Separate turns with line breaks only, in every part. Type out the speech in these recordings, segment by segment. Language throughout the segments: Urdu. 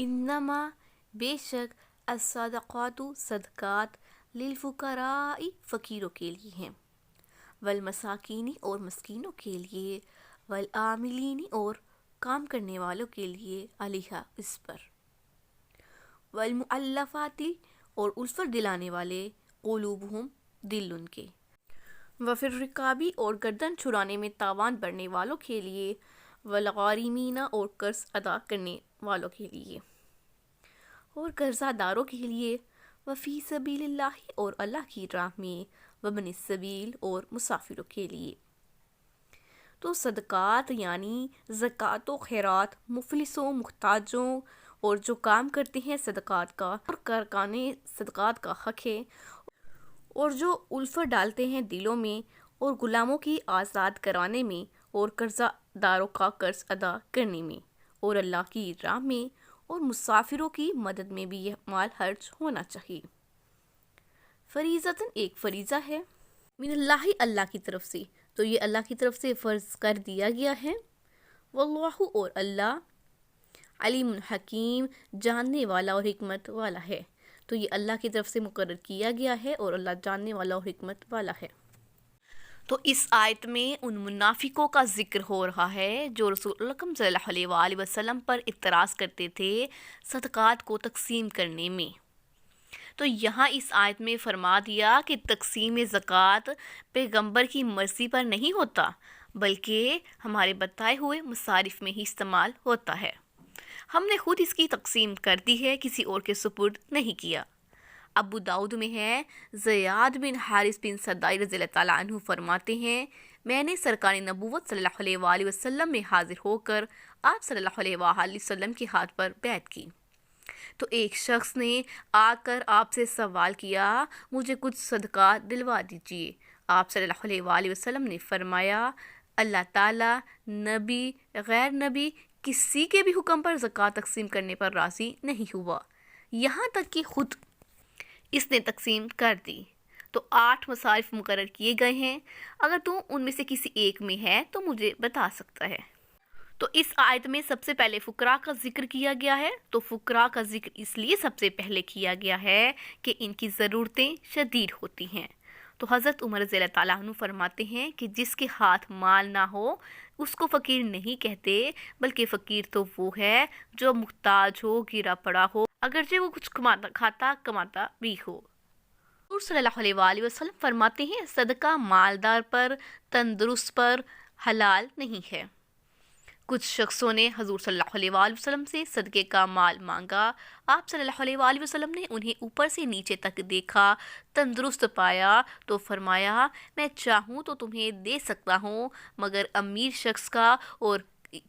انما بے شک الصدقات صدقات للفقراء فقیروں کے لیے ہیں، والمساکین اور مسکینوں کے لیے، والعاملین اور کام کرنے والوں کے لیے، علیہا اس پر، والمؤلفات اور الفت دلانے والے، قلوبہم دل ان کے، وفی الرقاب اور گردن چھڑانے میں تاوان بڑھنے والوں کے لیے، والغارمین اور قرض ادا کرنے والوں کے لیے اور قرضہ داروں کے لیے، وفی سبیل اللہ اور اللہ کی راہ میں، وابن السبیل اور مسافروں کے لیے۔ تو صدقات یعنی زکوٰۃ و خیرات مفلسوں، محتاجوں اور جو کام کرتے ہیں صدقات کا اور کارکانے صدقات کا حق ہے، اور جو الفت ڈالتے ہیں دلوں میں اور غلاموں کی آزاد کرانے میں اور قرضہ داروں کا قرض ادا کرنے میں اور اللہ کی راہ میں اور مسافروں کی مدد میں بھی یہ مال خرچ ہونا چاہیے۔ فریضتاً ایک فریضہ ہے، من اللہ اللہ کی طرف سے، تو یہ اللہ کی طرف سے فرض کر دیا گیا ہے، واللہ اور اللہ علیم حکیم جاننے والا اور حکمت والا ہے، تو یہ اللہ کی طرف سے مقرر کیا گیا ہے اور اللہ جاننے والا اور حکمت والا ہے۔ تو اس آیت میں ان منافقوں کا ذکر ہو رہا ہے جو رسول اللہ صلی اللہ علیہ وآلہ وسلم پر اعتراض کرتے تھے صدقات کو تقسیم کرنے میں۔ تو یہاں اس آیت میں فرما دیا کہ تقسیم زکوٰۃ پیغمبر کی مرضی پر نہیں ہوتا، بلکہ ہمارے بتائے ہوئے مصارف میں ہی استعمال ہوتا ہے۔ ہم نے خود اس کی تقسیم کر دی ہے، کسی اور کے سپرد نہیں کیا۔ ابو داؤد میں ہے، زیاد بن حارث بن صدائی رضی اللہ تعالیٰ عنہ فرماتے ہیں، میں نے سرکار نبوت صلی اللہ علیہ وآلہ وسلم میں حاضر ہو کر آپ صلی اللہ علیہ وآلہ وسلم کے ہاتھ پر بیعت کی، تو ایک شخص نے آ کر آپ سے سوال کیا، مجھے کچھ صدقہ دلوا دیجیے۔ آپ صلی اللہ علیہ وآلہ وسلم نے فرمایا، اللہ تعالیٰ نبی غیر نبی کسی کے بھی حکم پر زکوٰۃ تقسیم کرنے پر راضی نہیں ہوا، یہاں تک کہ خود اس نے تقسیم کر دی۔ تو 8 مصارف مقرر کیے گئے ہیں، اگر تو ان میں سے کسی ایک میں ہے تو مجھے بتا سکتا ہے۔ تو اس آیت میں سب سے پہلے فقراء کا ذکر کیا گیا ہے، تو فقراء کا ذکر اس لیے سب سے پہلے کیا گیا ہے کہ ان کی ضرورتیں شدید ہوتی ہیں۔ تو حضرت عمر رضی اللہ تعالیٰ عنہ فرماتے ہیں کہ جس کے ہاتھ مال نہ ہو اس کو فقیر نہیں کہتے، بلکہ فقیر تو وہ ہے جو محتاج ہو، گرا پڑا ہو، اگرچہ وہ کچھ کماتا بھی ہو۔ حضور صلی اللہ علیہ وآلہ وسلم فرماتے ہیں، صدقہ مالدار پر، تندرست پر حلال نہیں ہے۔ کچھ شخصوں نے حضور صلی اللہ علیہ وآلہ وسلم سے صدقے کا مال مانگا، آپ صلی اللہ علیہ وآلہ وسلم نے انہیں اوپر سے نیچے تک دیکھا، تندرست پایا تو فرمایا، میں چاہوں تو تمہیں دے سکتا ہوں، مگر امیر شخص کا اور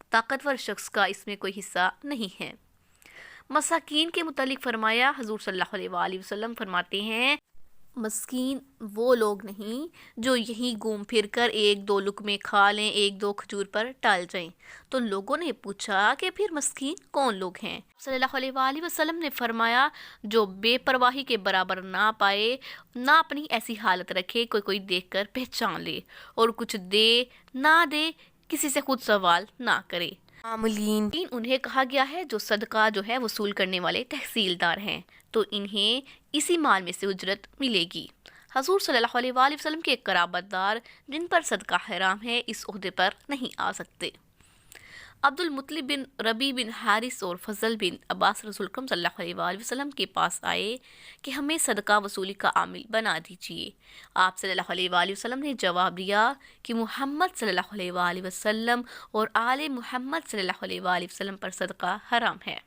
طاقتور شخص کا اس میں کوئی حصہ نہیں ہے۔ مساکین کے متعلق فرمایا، حضور صلی اللہ علیہ وآلہ وسلم فرماتے ہیں، مسکین وہ لوگ نہیں جو یہیں گھوم پھر کر 1-2 لقمے کھا لیں، 1-2 کھجور پر ٹال جائیں۔ تو لوگوں نے پوچھا کہ پھر مسکین کون لوگ ہیں؟ صلی اللہ علیہ وآلہ وسلم نے فرمایا، جو بے پرواہی کے برابر نہ پائے، نہ اپنی ایسی حالت رکھے کوئی دیکھ کر پہچان لے، اور کچھ دے نہ دے کسی سے خود سوال نہ کرے۔ عاملین انہیں کہا گیا ہے جو صدقہ جو ہے وصول کرنے والے تحصیلدار ہیں، تو انہیں اسی مال میں سے اجرت ملے گی۔ حضور صلی اللہ علیہ وآلہ وسلم کے قرابت دار جن پر صدقہ حرام ہے اس عہدے پر نہیں آ سکتے۔ عبد المطلب بن ربی بن حارث اور فضل بن عباس رسول اکرم صلی اللہ علیہ وآلہ وسلم کے پاس آئے کہ ہمیں صدقہ وصولی کا عامل بنا دیجیے۔ آپ صلی اللہ علیہ وآلہ وسلم نے جواب دیا کہ محمد صلی اللہ علیہ وآلہ وسلم اور آل محمد صلی اللہ علیہ وآلہ وسلم پر صدقہ حرام ہے۔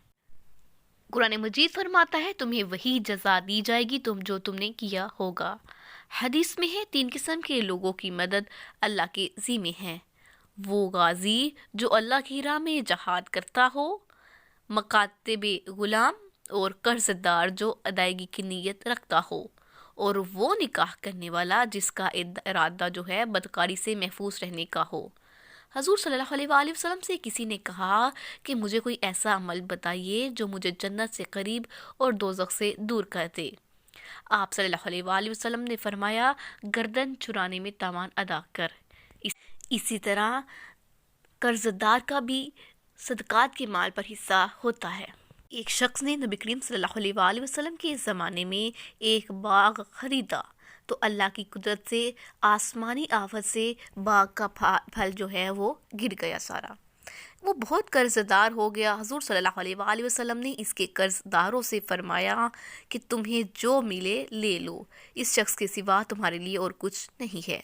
قرآن مجید فرماتا ہے، تمہیں وہی جزا دی جائے گی جو تم نے کیا ہوگا۔ حدیث میں ہے، 3 قسم کے لوگوں کی مدد اللہ کے ذمہ ہے، وہ غازی جو اللہ کی راہ میں جہاد کرتا ہو، مکاتب غلام اور قرض دار جو ادائیگی کی نیت رکھتا ہو، اور وہ نکاح کرنے والا جس کا ارادہ جو ہے بدکاری سے محفوظ رہنے کا ہو۔ حضور صلی اللہ علیہ وآلہ وسلم سے کسی نے کہا کہ مجھے کوئی ایسا عمل بتائیے جو مجھے جنت سے قریب اور دوزخ سے دور کر دے۔ آپ صلی اللہ علیہ وآلہ وسلم نے فرمایا، گردن چرانے میں تاوان ادا کر۔ اسی طرح قرض دار کا بھی صدقات کے مال پر حصہ ہوتا ہے۔ ایک شخص نے نبی کریم صلی اللہ علیہ وآلہ وسلم کے زمانے میں ایک باغ خریدا، تو اللہ کی قدرت سے آسمانی آفت سے باغ کا پھل جو ہے وہ گر گیا سارا۔ وہ بہت قرض دار ہو گیا۔ حضور صلی اللہ علیہ وآلہ وسلم نے اس کے قرض داروں سے فرمایا کہ تمہیں جو ملے لے لو، اس شخص کے سوا تمہارے لیے اور کچھ نہیں ہے۔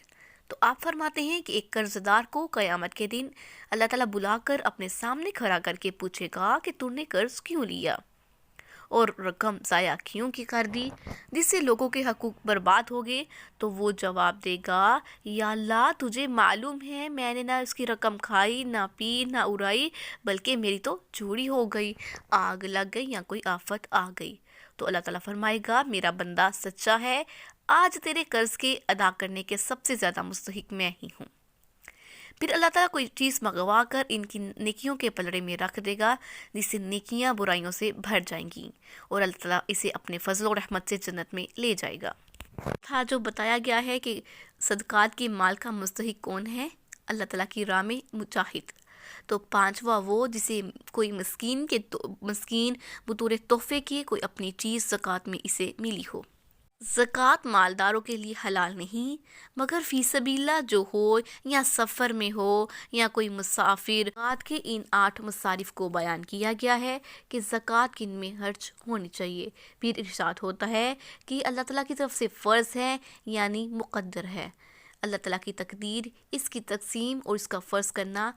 تو آپ فرماتے ہیں کہ ایک قرض دار کو قیامت کے دن اللہ تعالیٰ بلا کر اپنے سامنے کھڑا کر کے پوچھے گا کہ تم نے قرض کیوں لیا اور رقم ضائع کیوں کی کر دی، جس سے لوگوں کے حقوق برباد ہو گئے۔ تو وہ جواب دے گا، یا اللہ تجھے معلوم ہے میں نے نہ اس کی رقم کھائی، نہ پی، نہ اڑائی، بلکہ میری تو چوری ہو گئی، آگ لگ گئی یا کوئی آفت آ گئی۔ تو اللہ تعالیٰ فرمائے گا میرا بندہ سچا ہے، آج تیرے قرض کے ادا کرنے کے سب سے زیادہ مستحق میں ہی ہوں۔ پھر اللہ تعالیٰ کوئی چیز منگوا کر ان کی نیکیوں کے پلڑے میں رکھ دے گا، جس سے نیکیاں برائیوں سے بھر جائیں گی، اور اللہ تعالیٰ اسے اپنے فضل و رحمت سے جنت میں لے جائے گا۔ تھا جو بتایا گیا ہے کہ صدقات کے مال کا مستحق کون ہے، اللہ تعالیٰ کی راہ میں مجاہد۔ تو پانچواں وہ جسے کوئی مسکین بطور تحفے کے کوئی اپنی چیز زکوٰۃ میں اسے ملی ہو۔ زکوٰۃ مالداروں کے لیے حلال نہیں، مگر فی سبیل اللہ جو ہو یا سفر میں ہو یا کوئی مسافر۔ زکوٰۃ کے ان 8 مصارف کو بیان کیا گیا ہے کہ زکوٰۃ کن میں خرچ ہونی چاہیے۔ پھر ارشاد ہوتا ہے کہ اللہ تعالیٰ کی طرف سے فرض ہے، یعنی مقدر ہے۔ اللہ تعالیٰ کی تقدیر، اس کی تقسیم اور اس کا فرض کرنا،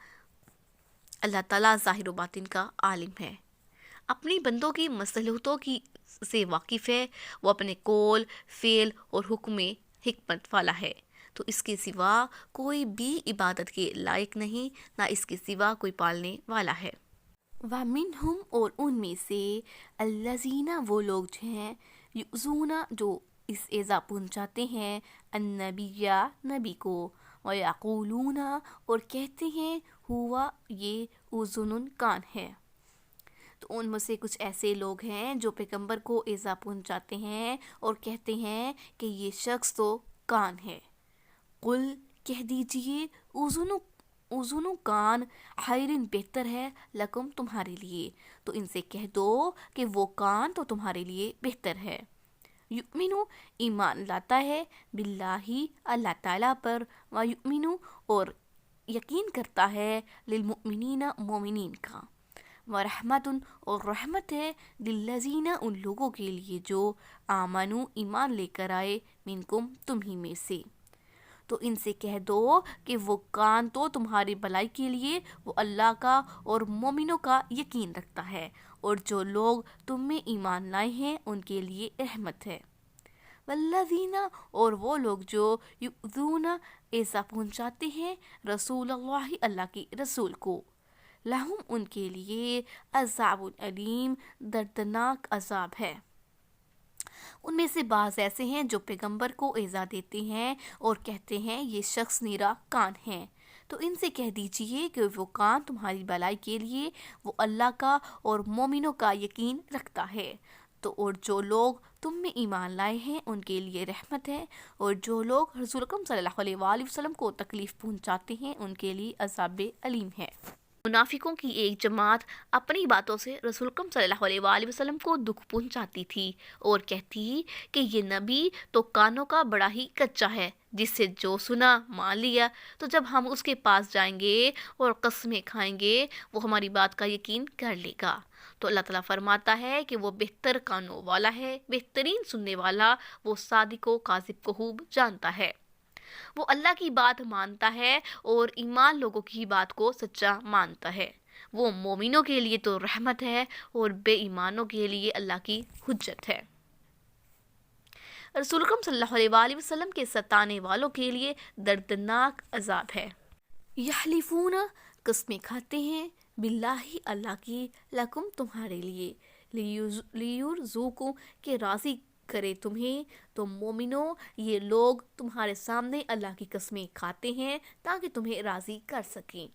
اللہ تعالیٰ ظاہر و باطن کا عالم ہے، اپنی بندوں کی مصلحتوں سے واقف ہے، وہ اپنے قول، فعل اور حکم میں حکمت والا ہے۔ تو اس کے سوا کوئی بھی عبادت کے لائق نہیں، نہ اس کے سوا کوئی پالنے والا ہے۔ وَمِنْهُمْ اور ان میں سے الَّذِينَ وہ لوگ ہیں یؤذون جو اس ایذا پہنچاتے ہیں النبی نبی کو، وَيَقُولُونَ اور کہتے ہیں ہوا یہ اذن کان ہے۔ تو ان میں سے کچھ ایسے لوگ ہیں جو پیغمبر کو ایذا پہنچاتے ہیں اور کہتے ہیں کہ یہ شخص تو کان ہے۔ قل کہہ دیجئے اذن کان خیرن بہتر ہے لکم تمہارے لیے، تو ان سے کہہ دو کہ وہ کان تو تمہارے لیے بہتر ہے۔ یؤمنو ایمان لاتا ہے، باللہ اللہ تعالیٰ پر، ویؤمنو اور یقین کرتا ہے، للمؤمنین مومنین کا، ورحمت اور رحمت ہے، للذین ان لوگوں کے لیے جو آمنو ایمان لے کر آئے، منکم تمہیں میں سے۔ تو ان سے کہہ دو کہ وہ کان تو تمہاری بھلائی کے لیے، وہ اللہ کا اور مومنوں کا یقین رکھتا ہے، اور جو لوگ تم میں ایمان لائے ہیں ان کے لیے رحمت ہے۔ والذین اور وہ لوگ جو یؤذون ایذا پہنچاتے ہیں رسول اللہ اللہ کے رسول کو، لہم ان کے لیے عذاب علیم دردناک عذاب ہے۔ ان میں سے بعض ایسے ہیں جو پیغمبر کو ایذا دیتے ہیں اور کہتے ہیں یہ شخص نیرا کان ہے، تو ان سے کہہ دیجئے کہ وہ کان تمہاری بھلائی کے لیے، وہ اللہ کا اور مومنوں کا یقین رکھتا ہے۔ تو اور جو لوگ تم میں ایمان لائے ہیں ان کے لیے رحمت ہے، اور جو لوگ رسول اکرم صلی اللہ علیہ وآلہ وسلم کو تکلیف پہنچاتے ہیں ان کے لیے عذاب علیم ہے۔ منافقوں کی ایک جماعت اپنی باتوں سے رسول اکرم صلی اللہ علیہ وآلہ وسلم کو دکھ پہنچاتی تھی اور کہتی کہ یہ نبی تو کانوں کا بڑا ہی کچا ہے، جس سے جو سنا مان لیا، تو جب ہم اس کے پاس جائیں گے اور قسمیں کھائیں گے وہ ہماری بات کا یقین کر لے گا۔ تو اللہ تعالیٰ فرماتا ہے کہ وہ بہتر کانوں والا ہے، بہترین سننے والا، وہ صادق و کاذب کو خوب جانتا ہے۔ وہ اللہ کی بات مانتا ہے اور ایمان لوگوں کی بات کو سچا مانتا ہے۔ وہ مومنوں کے لیے تو رحمت ہے اور بے ایمانوں کے لیے اللہ کی حجت ہے۔ رسول اکرم صلی اللہ علیہ وآلہ وسلم کے ستانے والوں کے لیے دردناک عذاب ہے۔ یحلفون قسمیں کھاتے ہیں، باللہ اللہ کی، لکم تمہارے لیے، لیرزوکم کہ راضی کرے تمہیں۔ تو مومنوں یہ لوگ تمہارے سامنے اللہ کی قسمیں کھاتے ہیں تاکہ تمہیں راضی کر سکیں۔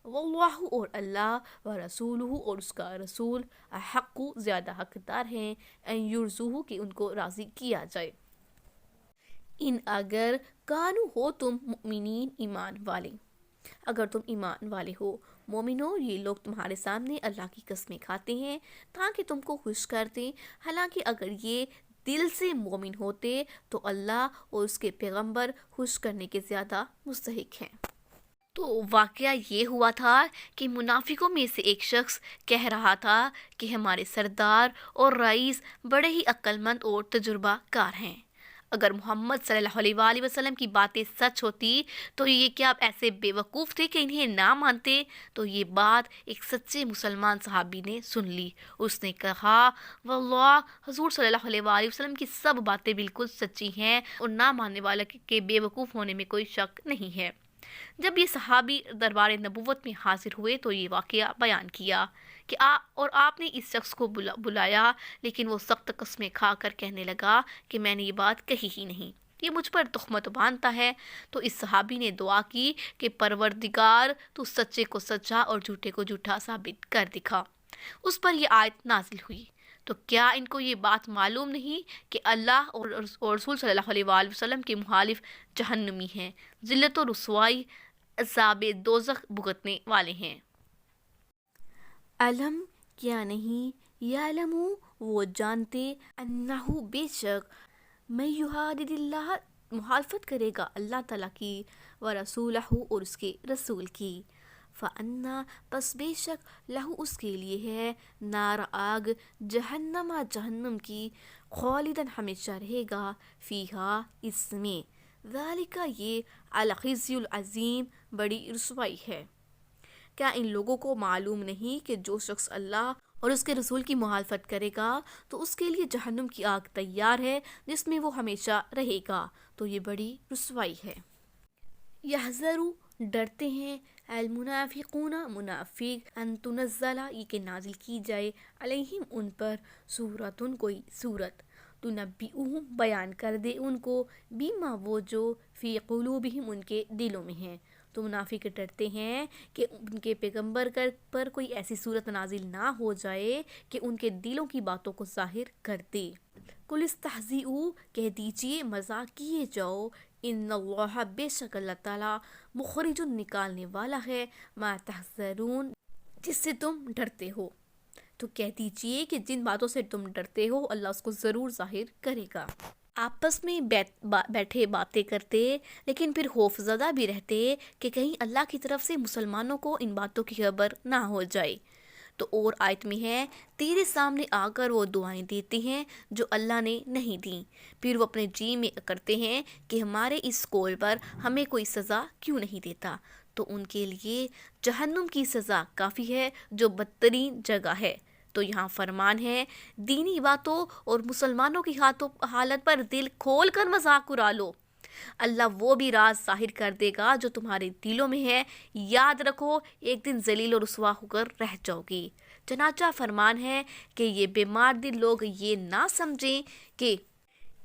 واللہ اور اللہ، ورسولہ اور اس کا رسول، احق زیادہ حقدار ہیں، ان یرضوہ کہ ان کو راضی کیا جائے۔ ان اگر کانو ہو تم مؤمنین ایمان والے، اگر تم ایمان والے ہو، مومنو، یہ لوگ تمہارے سامنے اللہ کی قسمیں کھاتے ہیں تاکہ تم کو خوش کر دیں، حالانکہ اگر یہ دل سے مومن ہوتے تو اللہ اور اس کے پیغمبر خوش کرنے کے زیادہ مستحق ہیں۔ تو واقعہ یہ ہوا تھا کہ منافقوں میں سے ایک شخص کہہ رہا تھا کہ ہمارے سردار اور رئیس بڑے ہی عقل مند اور تجربہ کار ہیں۔ اگر محمد صلی اللہ علیہ وآلہ وسلم کی باتیں سچ ہوتی تو یہ کیا آپ ایسے بے وقوف تھے کہ انہیں نہ مانتے؟ تو یہ بات ایک سچے مسلمان صحابی نے سن لی۔ اس نے کہا، واللہ حضور صلی اللہ علیہ وآلہ وسلم کی سب باتیں بالکل سچی ہیں اور نہ ماننے والے کے بے وقوف ہونے میں کوئی شک نہیں ہے۔ جب یہ صحابی دربار نبوت میں حاضر ہوئے تو یہ واقعہ بیان کیا کہ آپ نے اس شخص کو بلایا، لیکن وہ سخت قسمیں کھا کر کہنے لگا کہ میں نے یہ بات کہی ہی نہیں، یہ مجھ پر تہمت باندھتا ہے۔ تو اس صحابی نے دعا کی کہ پروردگار تو سچے کو سچا اور جھوٹے کو جھوٹا ثابت کر دکھا۔ اس پر یہ آیت نازل ہوئی۔ تو کیا ان کو یہ بات معلوم نہیں کہ اللہ اور رسول صلی اللہ علیہ وآلہ وسلم کے مخالف جہنمی ہیں، ذلت و رسوائی عذاب دوزخ بھگتنے والے ہیں؟ علم، کیا نہیں، یعلمو، وہ جانتے، انہو، بے شک، من یحادد اللہ، مخالفت کرے گا اللہ تعالیٰ کی، ورسولہ، اور اس کے رسول کی، فَأَنَّا، پس بے شک، لہو، اس کے لیے ہے، نار، آگ، جہنم، جہنم کی، خالدن، ہمیشہ رہے گا، فیہا، اس میں، ذالک، یہ، الخزی العظیم، بڑی رسوائی ہے۔ کیا ان لوگوں کو معلوم نہیں کہ جو شخص اللہ اور اس کے رسول کی مخالفت کرے گا تو اس کے لیے جہنم کی آگ تیار ہے جس میں وہ ہمیشہ رہے گا، تو یہ بڑی رسوائی ہے۔ یحذروا، ڈرتے ہیں، المنافقون، منافق، ان تنزل، یہ کہ نازل کی جائے، علیہم، ان پر، سورۃ، کوئی سورت، تنبئہم، بیان کر دے ان کو، بما، وہ جو، فی قلوبہم، ان کے دلوں میں ہیں۔ تو منافق ڈرتے ہیں کہ ان کے پیغمبر پر کوئی ایسی صورت نازل نہ ہو جائے کہ ان کے دلوں کی باتوں کو ظاہر کر دے۔ قل استہزئوا، کہہ دیجئے مذاق کیے جاؤ، ان اللہ، بے شک اللہ تعالیٰ، مخرج، نکالنے والا ہے، ما تحذرون، جس سے تم ڈرتے ہو۔ تو کہہ دیجئے کہ جن باتوں سے تم ڈرتے ہو اللہ اس کو ضرور ظاہر کرے گا۔ آپس میں بیٹھے باتیں کرتے لیکن پھر خوف زدہ بھی رہتے کہ کہیں اللہ کی طرف سے مسلمانوں کو ان باتوں کی خبر نہ ہو جائے۔ تو اور آیت میں ہے، تیرے سامنے آ کر وہ دعائیں دیتے ہیں جو اللہ نے نہیں دیں، پھر وہ اپنے جی میں کرتے ہیں کہ ہمارے اس قول پر ہمیں کوئی سزا کیوں نہیں دیتا، تو ان کے لیے جہنم کی سزا کافی ہے جو بدترین جگہ ہے۔ تو یہاں فرمان ہے، دینی باتوں اور مسلمانوں کی حالت پر دل کھول کر مذاق اڑا لو، اللہ وہ بھی راز ظاہر کر دے گا جو تمہارے دلوں میں ہے، یاد رکھو ایک دن ذلیل و رسوا ہو کر رہ جاؤ گی۔ چنانچہ فرمان ہے کہ یہ بیمار دل لوگ یہ نہ سمجھیں کہ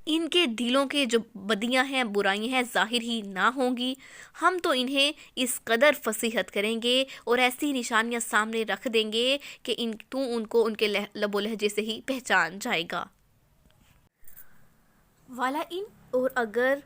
ان کے دلوں کے جو بدیاں ہیں، برائیاں ہیں، ظاہر ہی نہ ہوں گی، ہم تو انہیں اس قدر فصیحت کریں گے اور ایسی نشانیاں سامنے رکھ دیں گے کہ تو ان کو ان کے لب و لہجے سے ہی پہچان جائے گا۔ وَلَئِن، اور اگر،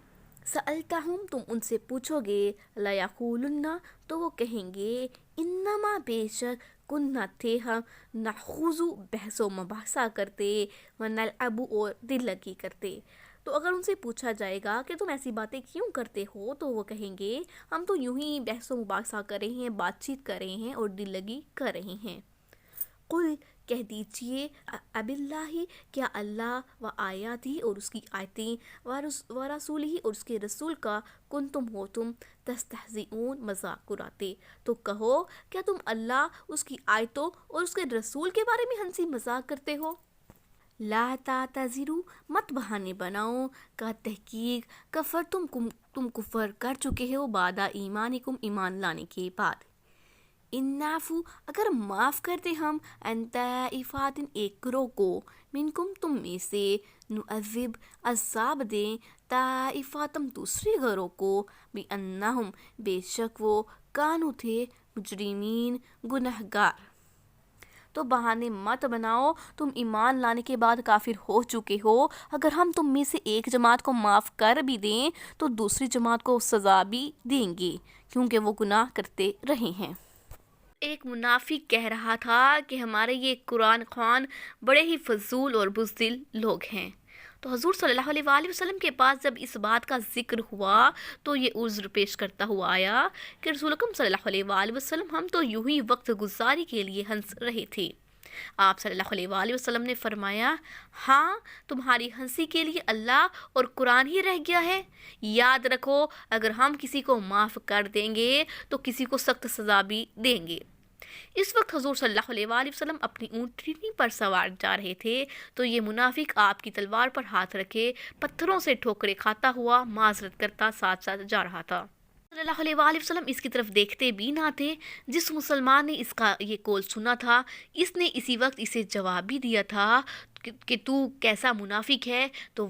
سألتہم، تم ان سے پوچھو گے، لَیَقُولُنَّ، تو وہ کہیں گے، انما، بے شک، کننا، تھے ہم، نخوض، بحث و مباحثہ کرتے، ونلعب، اور دل لگی کرتے۔ تو اگر ان سے پوچھا جائے گا کہ تم ایسی باتیں کیوں کرتے ہو تو وہ کہیں گے، ہم تو یوں ہی بحث و مباحثہ کر رہے ہیں، بات چیت کر رہے ہیں اور دل لگی کر رہے ہیں۔ قل، کہہ دیجئے، اب اللہ، کیا اللہ، و آیاتی، اور اس کی آیتیں، و رسولہ، اور اس کے رسول کا، کنتم، ہو تم، تستہزئون، مذاق اڑاتے۔ تو کہو، کیا تم اللہ، اس کی آیتوں اور اس کے رسول کے بارے میں ہنسی مذاق کرتے ہو؟ لا تعتذروا، مت بہانے بناؤ، کا تحقیق، تم کفر کر چکے ہو، بعد ایمانکم، ایمان لانے کے بعد۔ ان نعفو، اگر معاف کرتے ہم، ان طائفات، ایک گروہ کو، منکم، تم میں سے، نعذب، عذاب دیں، طائفات، دوسرے گروہ کو، بانہم، بے شک وہ، کانو، تھے، مجرمین، گنہگار۔ تو بہانے مت بناؤ، تم ایمان لانے کے بعد کافر ہو چکے ہو، اگر ہم تم میں سے ایک جماعت کو معاف کر بھی دیں تو دوسری جماعت کو سزا بھی دیں گے کیونکہ وہ گناہ کرتے رہے ہیں۔ ایک منافق کہہ رہا تھا کہ ہمارے یہ قرآن خوان بڑے ہی فضول اور بزدل لوگ ہیں۔ تو حضور صلی اللہ علیہ وآلہ وسلم کے پاس جب اس بات کا ذکر ہوا تو یہ عذر پیش کرتا ہوا آیا کہ رسول اکرم صلی اللہ علیہ وآلہ وسلم ہم تو یوں ہی وقت گزاری کے لیے ہنس رہے تھے۔ آپ صلی اللہ علیہ وآلہ وسلم نے فرمایا، ہاں تمہاری ہنسی کے لیے اللہ اور قرآن ہی رہ گیا ہے۔ یاد رکھو اگر ہم کسی کو معاف کر دیں گے تو کسی کو سخت سزا بھی دیں گے۔ اس وقت حضور صلی اللہ علیہ وآلہ وسلم اپنی اونٹنی پر سوار جا رہے تھے تو یہ منافق آپ کی تلوار پر ہاتھ رکھے پتھروں سے ٹھوکریں کھاتا ہوا معذرت کرتا ساتھ ساتھ جا رہا تھا۔ صلی اللہ علیہ وآلہ وسلم اس کی طرف دیکھتے بھی نہ تھے۔ جس مسلمان نے اس کا یہ قول سنا تھا اس نے اسی وقت اسے جواب بھی دیا تھا کہ تو کیسا منافق ہے۔ تو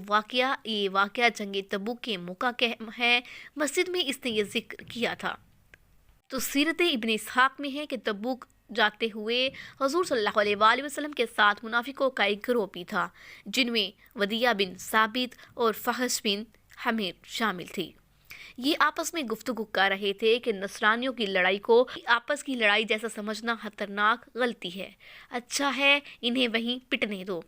یہ واقعہ جنگ تبوک کے موقع ہے۔ مسجد میں اس نے یہ ذکر کیا تھا۔ تو سیرت ابن اسحاق میں ہے کہ تبوک جاتے ہوئے حضور صلی اللہ علیہ وآلہ وسلم کے ساتھ منافقوں کا ایک گروہ بھی تھا جن میں ودیعہ بن ثابت اور فحش بن حمیر شامل تھی۔ یہ آپس میں گفتگو کر رہے تھے کہ نصرانیوں کی لڑائی کو آپس کی لڑائی جیسا سمجھنا خطرناک غلطی ہے۔ اچھا ہے انہیں وہیں پٹنے دو۔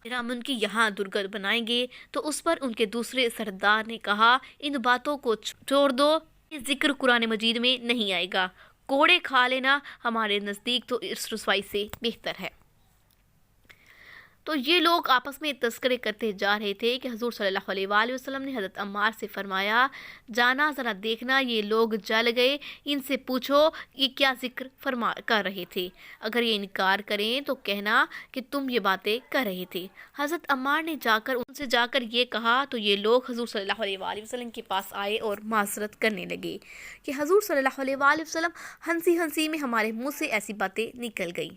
اگر ہم ان کی یہاں درگت بنائیں گے تو اس پر ان کے دوسرے سردار نے کہا ان باتوں کو چھوڑ دو، یہ ذکر قرآن مجید میں نہیں آئے گا، کوڑے کھا لینا ہمارے نزدیک تو اس رسوائی سے بہتر ہے۔ تو یہ لوگ آپس میں تذکرے کرتے جا رہے تھے کہ حضور صلی اللہ علیہ وآلہ وسلم نے حضرت عمار سے فرمایا، جانا ذرا دیکھنا یہ لوگ جل گئے، ان سے پوچھو یہ کیا ذکر کر رہے تھے، اگر یہ انکار کریں تو کہنا کہ تم یہ باتیں کر رہے تھے۔ حضرت عمار نے ان سے جا کر یہ کہا تو یہ لوگ حضور صلی اللہ علیہ وآلہ وسلم کے پاس آئے اور معذرت کرنے لگے کہ حضور صلی اللہ علیہ وآلہ وسلم ہنسی ہنسی میں ہمارے منہ سے ایسی باتیں نکل گئی۔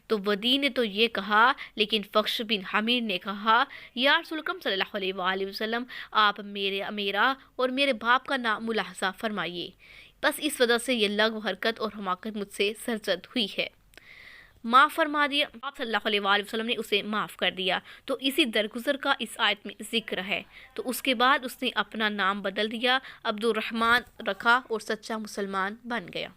تو ودی نے تو یہ کہا، لیکن فخش بن حمیر نے کہا، یا رسول اکرم صلی اللہ علیہ وآلہ وسلم آپ میرا اور میرے باپ کا نام ملاحظہ فرمائیے، بس اس وجہ سے یہ لغو حرکت اور حماقت مجھ سے سرزد ہوئی ہے، معاف فرما دیا۔ آپ صلی اللہ علیہ وآلہ وسلم نے اسے معاف کر دیا۔ تو اسی درگزر کا اس آیت میں ذکر ہے۔ تو اس کے بعد اس نے اپنا نام بدل دیا، عبد الرحمن رکھا اور سچا مسلمان بن گیا۔